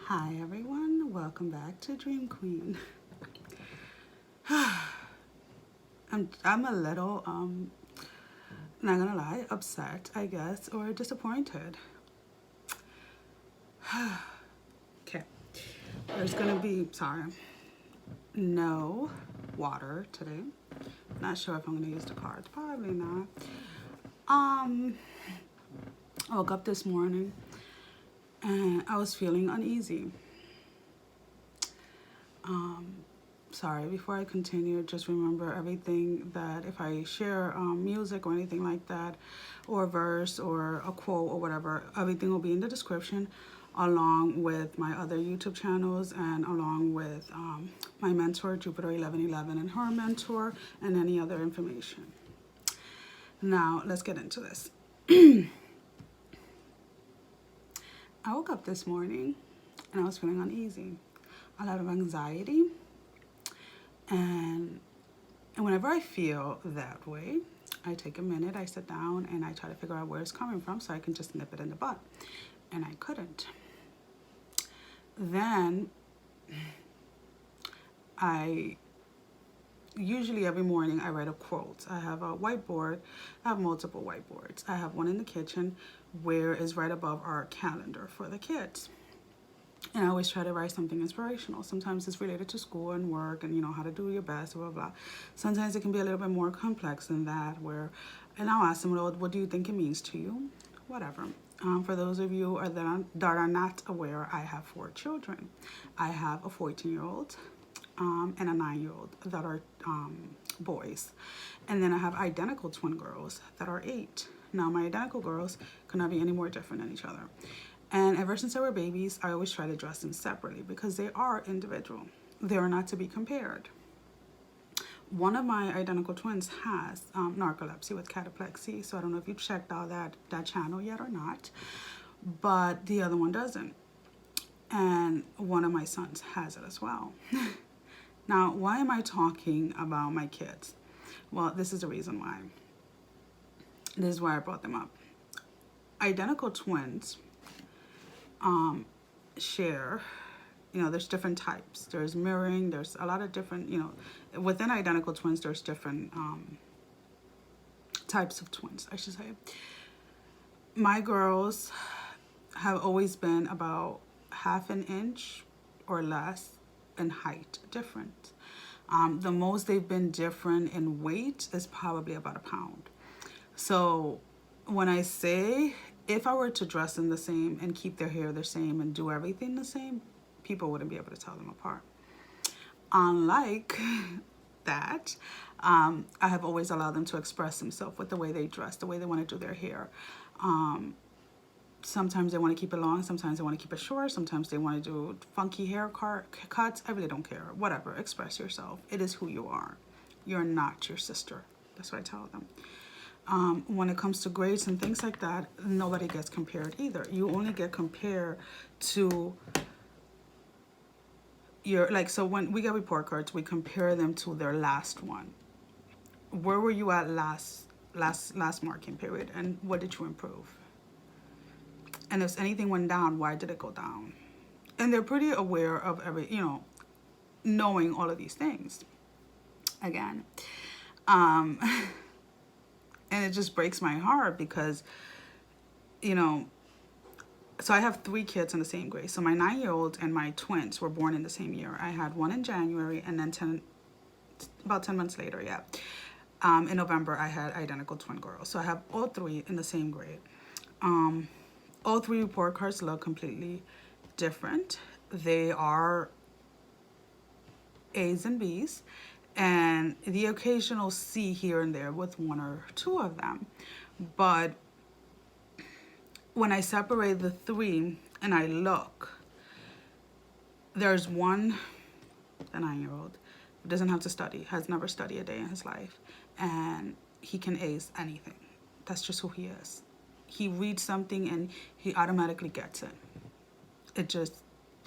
Hi everyone, welcome back to Dream Queen. I'm a little not gonna lie, upset, I guess, or disappointed. Okay. There's gonna be no water today. Not sure if I'm gonna use the cards, probably not. I woke up this morning and I was feeling uneasy. Sorry, before I continue, just remember everything that if I share music or anything like that, or a verse or a quote or whatever, everything will be in the description, along with my other YouTube channels and along with my mentor, Jupiter 1111, and her mentor, and any other information. Now, let's get into this. I woke up this morning and I was feeling uneasy, a lot of anxiety. And whenever I feel that way, I take a minute, I sit down, and I try to figure out where it's coming from so I can just nip it in the bud. And I couldn't. Then usually every morning I write a quote. I have a whiteboard. I have multiple whiteboards. I have one in the kitchen where is right above our calendar for the kids. And I always try to write something inspirational. Sometimes it's related to school and work and, how to do your best, blah, blah, blah. Sometimes it can be a little bit more complex than that and I'll ask them, what do you think it means to you? Whatever. For those of you that are not aware, I have 4 children. I have a 14-year-old and a 9-year-old that are boys. And then I have identical twin girls that are 8. Now, my identical girls cannot be any more different than each other. And ever since they were babies, I always try to dress them separately because they are individual. They are not to be compared. One of my identical twins has narcolepsy with cataplexy. So I don't know if you checked out that channel yet or not. But the other one doesn't. And one of my sons has it as well. Now, why am I talking about my kids? Well, this is the reason why. This is why I brought them up. Identical twins share, there's different types. There's mirroring, there's a lot of different, within identical twins, there's different types of twins, I should say. My girls have always been about half an inch or less in height different. The most they've been different in weight is probably about 1 pound. So when I say, if I were to dress them the same and keep their hair the same and do everything the same, people wouldn't be able to tell them apart. Unlike that, I have always allowed them to express themselves with the way they dress, the way they want to do their hair. Sometimes they want to keep it long, sometimes they want to keep it short, sometimes they want to do funky hair cuts. I really don't care. Whatever, express yourself. It is who you are. You're not your sister. That's what I tell them. When it comes to grades and things like that, nobody gets compared either. You only get compared to so when we get report cards, we compare them to their last one. Where were you at last marking period, and what did you improve? And if anything went down, why did it go down? And they're pretty aware of knowing all of these things. Again, and it just breaks my heart because, so I have 3 kids in the same grade. So my 9-year-old and my twins were born in the same year. I had one in January, and then about 10 months later, in November, I had identical twin girls. So I have all 3 in the same grade. All 3 report cards look completely different. They are A's and B's, and the occasional C here and there with 1 or 2 of them. But when I separate the 3 and I look, there's one, the 9-year-old, who doesn't have to study, has never studied a day in his life, and he can ace anything. That's just who he is. He reads something and he automatically gets it.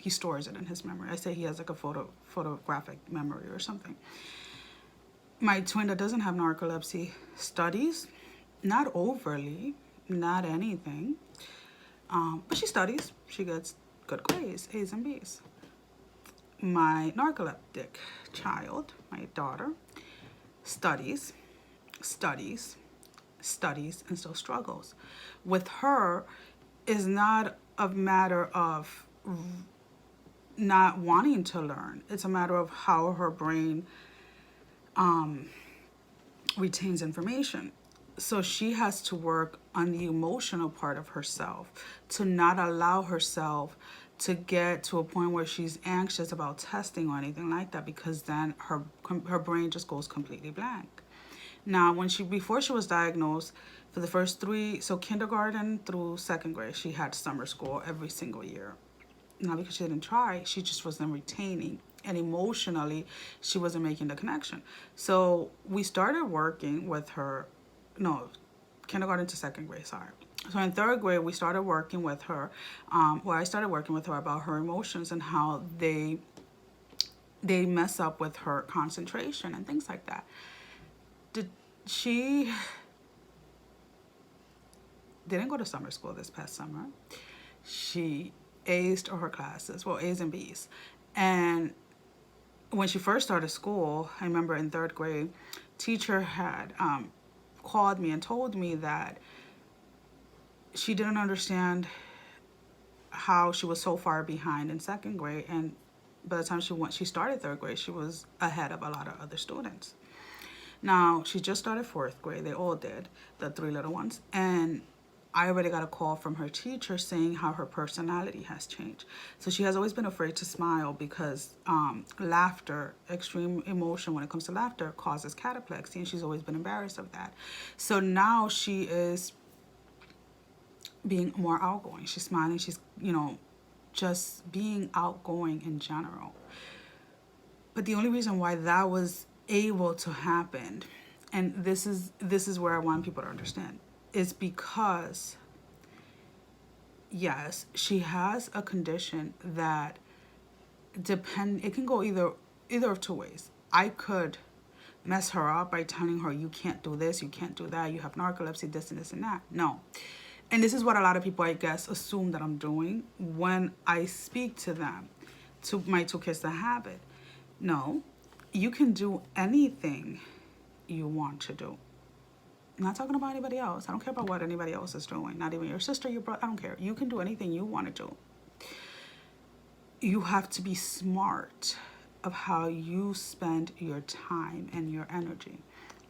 He stores it in his memory. I say he has like a photographic memory or something. My twin that doesn't have narcolepsy studies, not overly, not anything, but she studies. She gets good grades, A's and B's. My narcoleptic child, my daughter, studies, studies, studies, and still struggles. With her, is not a matter of not wanting to learn. It's a matter of how her brain retains information. So she has to work on the emotional part of herself to not allow herself to get to a point where she's anxious about testing or anything like that, because then her brain just goes completely blank. Now, before she was diagnosed, for the first 3, so kindergarten through 2nd grade, she had summer school every single year. Not because she didn't try, she just wasn't retaining. And emotionally, she wasn't making the connection. So we started working with her, no, kindergarten to 2nd grade, sorry. So in 3rd grade, we started working with her, I started working with her about her emotions and how they mess up with her concentration and things like that. She didn't go to summer school this past summer. She aced all her classes, well, A's and B's. And when she first started school, I remember in 3rd grade, teacher had called me and told me that she didn't understand how she was so far behind in 2nd grade, and by the time she started 3rd grade, she was ahead of a lot of other students. Now, she just started 4th grade. They all did, the 3 little ones. And I already got a call from her teacher saying how her personality has changed. So she has always been afraid to smile because laughter, extreme emotion when it comes to laughter, causes cataplexy, and she's always been embarrassed of that. So now she is being more outgoing. She's smiling. She's, just being outgoing in general. But the only reason why that was able to happen, and this is where I want people to understand, is because, yes, she has a condition that it can go either of 2 ways. I could mess her up by telling her, you can't do this, you can't do that, you have narcolepsy, this and this and that. No. And this is what a lot of people, I guess, assume that I'm doing when I speak to them, to my 2 kids that have it. No, you can do anything you want to do. I'm not talking about anybody else. I don't care about what anybody else is doing. Not even your sister, your brother. I don't care. You can do anything you want to do. You have to be smart of how you spend your time and your energy.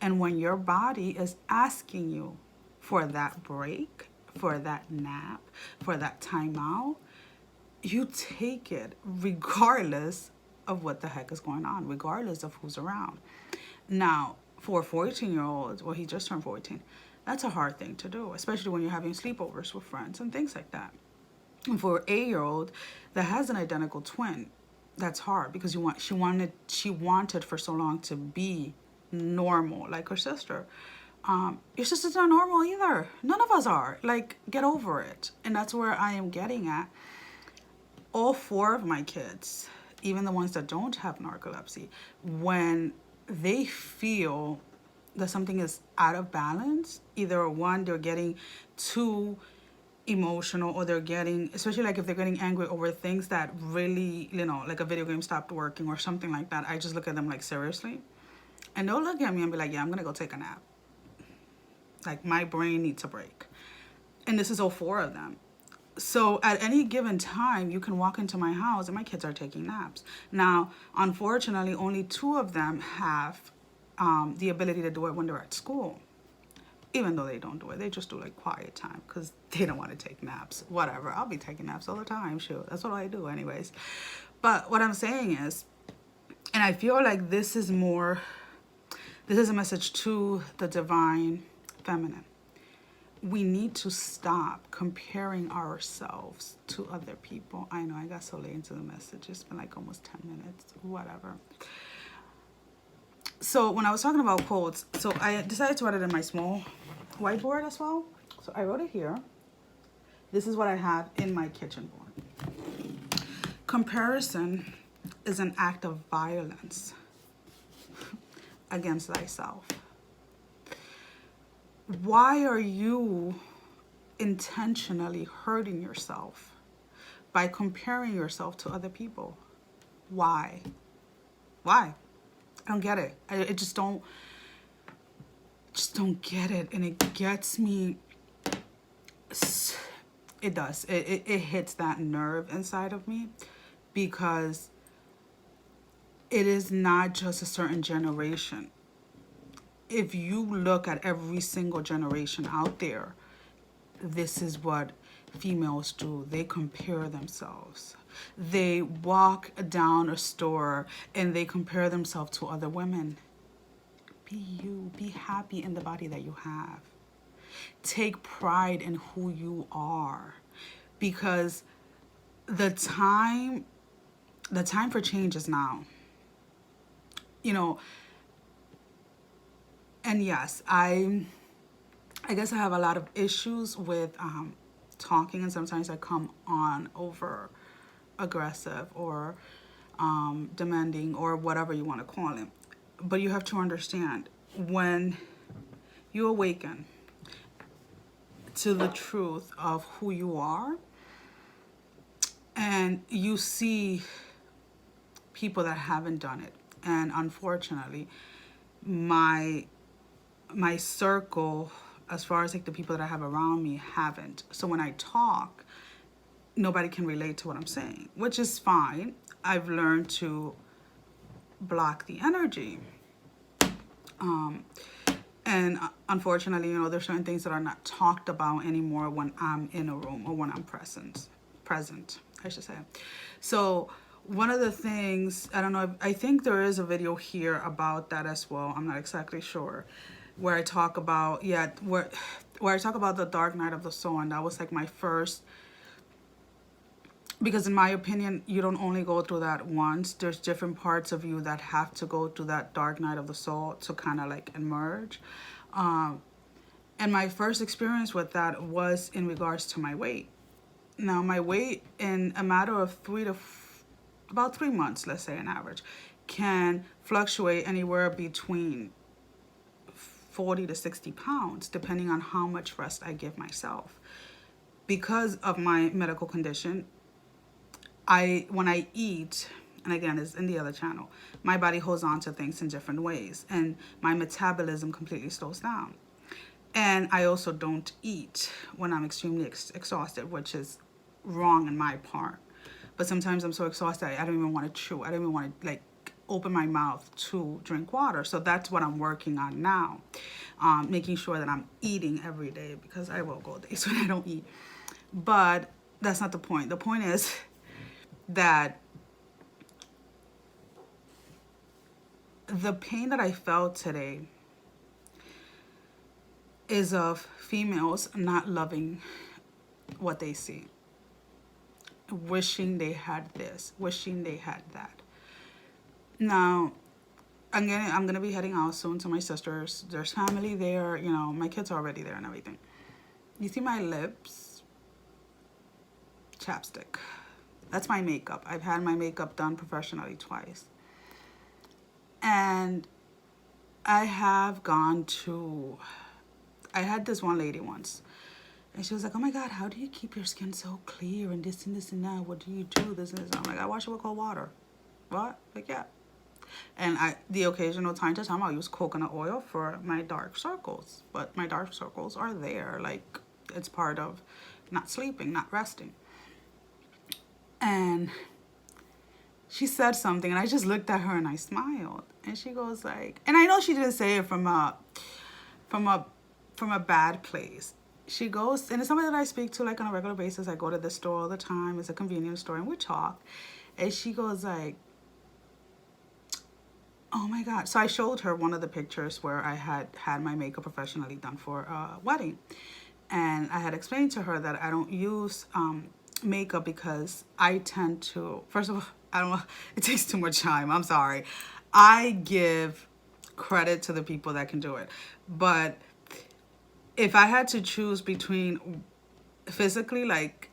And when your body is asking you for that break, for that nap, for that time out, you take it regardless of what the heck is going on, regardless of who's around. Now, for a 14-year-old, well, he just turned 14, that's a hard thing to do, especially when you're having sleepovers with friends and things like that. And for an 8-year-old that has an identical twin, that's hard because she wanted for so long to be normal like her sister. Your sister's not normal either. None of us are. Like, get over it. And that's where I am getting at. All 4 of my kids, even the ones that don't have narcolepsy, when they feel that something is out of balance, either one, they're getting too emotional, or they're getting, especially like if they're getting angry over things that really, like a video game stopped working or something like that, I just look at them like, seriously? And they'll look at me and be like, yeah, I'm gonna go take a nap. Like, my brain needs a break. And this is all 4 of them. So at any given time, you can walk into my house and my kids are taking naps. Now, unfortunately, only 2 of them have the ability to do it when they're at school. Even though they don't do it, they just do like quiet time because they don't want to take naps. Whatever, I'll be taking naps all the time. Shoot, that's what I do anyways. But what I'm saying is, and I feel like this is a message to the divine feminine. We need to stop comparing ourselves to other people. I know I got so late into the message. It's been like almost 10 minutes, whatever. So when I was talking about quotes, so I decided to write it in my small whiteboard as well. So I wrote it here. This is what I have in my kitchen board. Comparison is an act of violence against thyself. Why are you intentionally hurting yourself by comparing yourself to other people. Why? Why? I don't get it. I just don't get it. And it gets me, it does. It hits that nerve inside of me, because it is not just a certain generation. If you look at every single generation out there, this is what females do. They compare themselves. They walk down a store and they compare themselves to other women. Be you. Be happy in the body that you have. Take pride in who you are, because the time for change is now. You know, and yes, I guess I have a lot of issues with talking, and sometimes I come on over aggressive or demanding, or whatever you want to call it. But you have to understand, when you awaken to the truth of who you are, and you see people that haven't done it, and unfortunately my circle, as far as like the people that I have around me, haven't. So when I talk, nobody can relate to what I'm saying, which is fine. I've learned to block the energy. And unfortunately, you know, there's certain things that are not talked about anymore when I'm in a room, or when I'm present, I should say. So one of the things, I don't know, I think there is a video here about that as well. I'm not exactly sure, where I talk about, where I talk about the dark night of the soul. And that was like my first, because in my opinion, you don't only go through that once. There's different parts of you that have to go through that dark night of the soul to kind of like emerge. And my first experience with that was in regards to my weight. Now, my weight in a matter of about 3 months, let's say an average, can fluctuate anywhere between 40 to 60 pounds, depending on how much rest I give myself. Because of my medical condition, when I eat, and again, it's in the other channel, my body holds on to things in different ways, and my metabolism completely slows down. And I also don't eat when I'm extremely exhausted, which is wrong in my part. But sometimes I'm so exhausted, I don't even want to chew. I don't even want to like open my mouth to drink water. So that's what I'm working on now, making sure that I'm eating every day, because I will go days when I don't eat. But that's not the point. The point is that the pain that I felt today is of females not loving what they see, wishing they had this, wishing they had that. Now, I'm gonna be heading out soon to my sister's. There's family there, you know, my kids are already there and everything. You see my lips? Chapstick. That's my makeup. I've had my makeup done professionally twice. And I have gone to, I had this one lady once, and she was like, oh my God, how do you keep your skin so clear and this and this and that? What do you do? This and this. I'm like, I wash it with cold water. What? Like, yeah. And the occasional time to time, I'll use coconut oil for my dark circles. But my dark circles are there. Like, it's part of not sleeping, not resting. And she said something, and I just looked at her and I smiled. And she goes like, and I know she didn't say it from a bad place. She goes, and it's somebody that I speak to like on a regular basis. I go to the store all the time. It's a convenience store, and we talk. And she goes like, oh my God. So I showed her one of the pictures where I had my makeup professionally done for a wedding. And I had explained to her that I don't use makeup because I tend to, first of all, I don't know, it takes too much time. I'm sorry. I give credit to the people that can do it. But if I had to choose between physically, like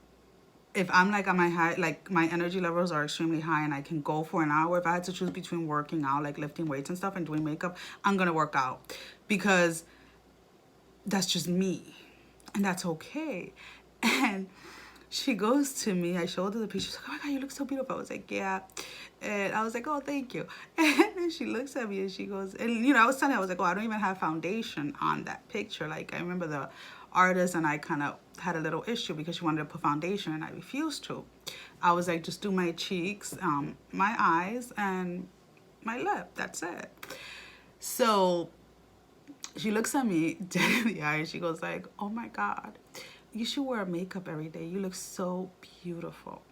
if I'm like on my high, like my energy levels are extremely high and I can go for an hour, if I had to choose between working out, like lifting weights and stuff and doing makeup, I'm going to work out because that's just me and that's okay. And she goes to me, I showed her the picture, she's like, oh my God, you look so beautiful. I was like, yeah. And I was like, oh, thank you. And then she looks at me and she goes, and you know, I was telling her, I was like, oh, I don't even have foundation on that picture. Like, I remember the artist and I kind of had a little issue because she wanted to put foundation and I refused to. I was like, just do my cheeks, my eyes, and my lip. That's it. So she looks at me dead in the eye and she goes like, oh my God, you should wear makeup every day. You look so beautiful.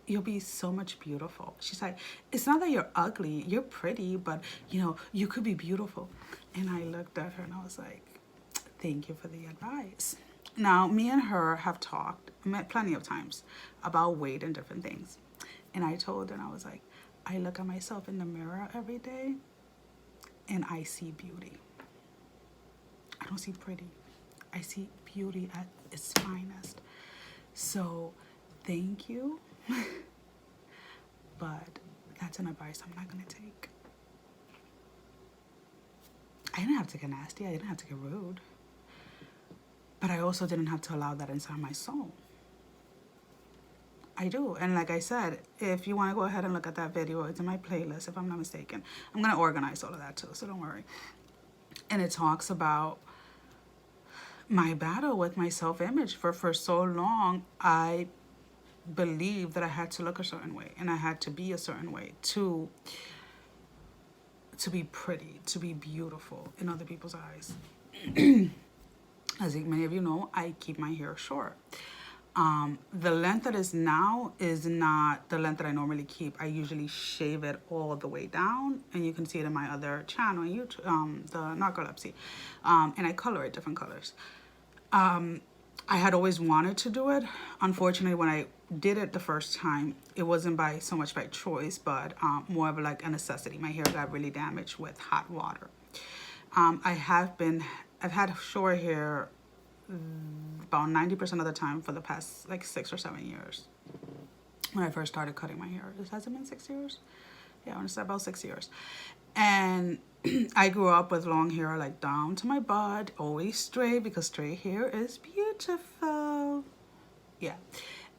You'll be so much beautiful. She's like, it's not that you're ugly, you're pretty, but you know, you could be beautiful. And I looked at her and I was like, thank you for the advice. Now, me and her have talked plenty of times about weight and different things. And I told her, and I was like, I look at myself in the mirror every day and I see beauty. I don't see pretty. I see beauty at its finest. So thank you. But that's an advice I'm not going to take. I didn't have to get nasty. I didn't have to get rude. But I also didn't have to allow that inside my soul. I do. And like I said, if you want to go ahead and look at that video, it's in my playlist, if I'm not mistaken. I'm going to organize all of that too, so don't worry. And it talks about my battle with my self-image. For so long, I believed that I had to look a certain way and I had to be a certain way to be pretty, to be beautiful in other people's eyes. As many of you know, I keep my hair short. The length that is now is not the length that I normally keep. I usually shave it all the way down, and you can see it in my other channel, YouTube, the Narcolepsy, and I color it different colors. I had always wanted to do it. Unfortunately, when I did it the first time, it wasn't so much by choice, but more of like a necessity. My hair got really damaged with hot water. I've had short hair about 90% of the time for the past like 6 or 7 years. When I first started cutting my hair, has it been 6 years? Yeah, I want to say about 6 years. And I grew up with long hair like down to my butt, always straight, because straight hair is beautiful. Yeah,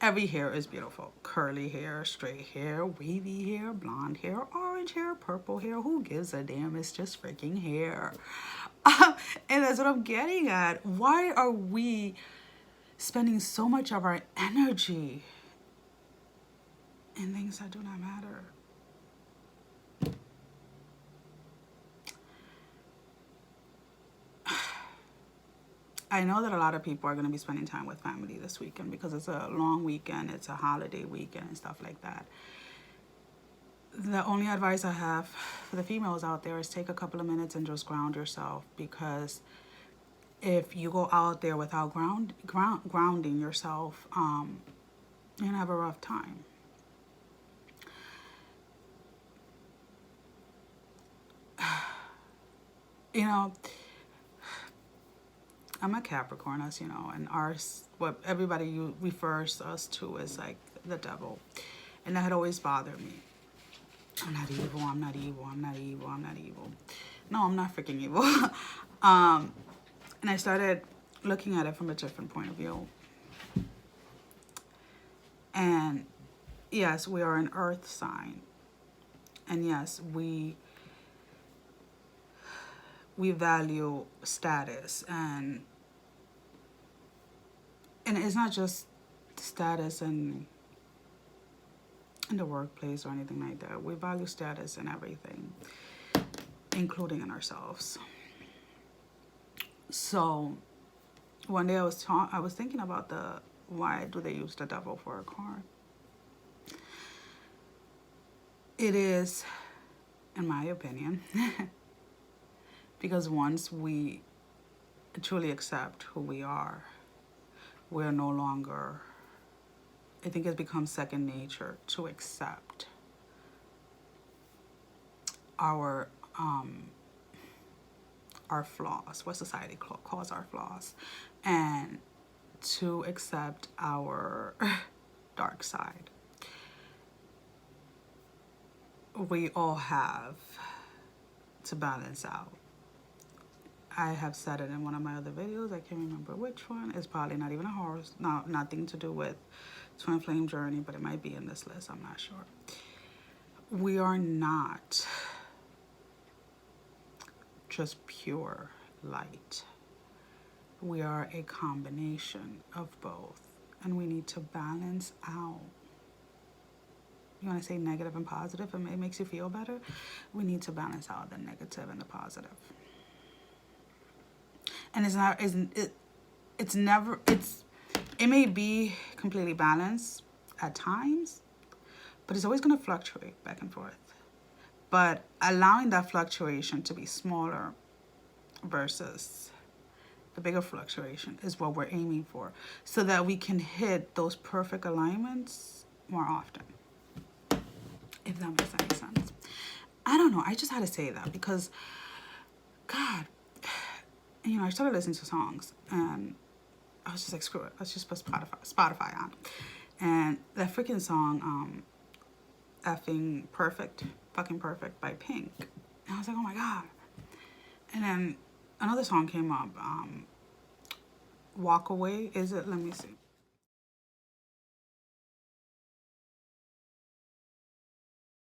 every hair is beautiful. Curly hair, straight hair, wavy hair, blonde hair, orange hair, purple hair. Who gives a damn? It's just freaking hair. And that's what I'm getting at. Why are we spending so much of our energy in things that do not matter? I know that a lot of people are going to be spending time with family this weekend because it's a long weekend, it's a holiday weekend and stuff like that. The only advice I have for the females out there is take a couple of minutes and just ground yourself, because if you go out there without grounding yourself, you're going to have a rough time. You know, I'm a Capricorn, as you know, and what everybody refers us to as like the devil. And that had always bothered me. I'm not evil, I'm not evil, I'm not evil, I'm not evil. No, I'm not freaking evil. And I started looking at it from a different point of view. And yes, we are an earth sign. And yes, we value status, and it's not just status in the workplace or anything like that. We value status in everything, including in ourselves. So one day I was thinking about why do they use the devil for a card? It is, in my opinion, because once we truly accept who we are, we're no longer, I think it becomes second nature to accept our flaws, what society calls our flaws, and to accept our dark side. We all have to balance out. I have said it in one of my other videos. I can't remember which one. It's probably not even a horror, nothing to do with twin flame journey, but it might be in this list. I'm not sure. We are not just pure light. We are a combination of both, and we need to balance out. You want to say negative and positive, and it makes you feel better? We need to balance out the negative and the positive. And it's not, it may be completely balanced at times, but it's always going to fluctuate back and forth. But allowing that fluctuation to be smaller versus the bigger fluctuation is what we're aiming for, so that we can hit those perfect alignments more often. If that makes any sense. I don't know. I just had to say that because, God, you know, I started listening to songs and I was just like, screw it. Let's just put Spotify on. And that freaking song, Fucking Perfect by Pink. And I was like, oh my God. And then another song came up, Walk Away. Is it? Let me see.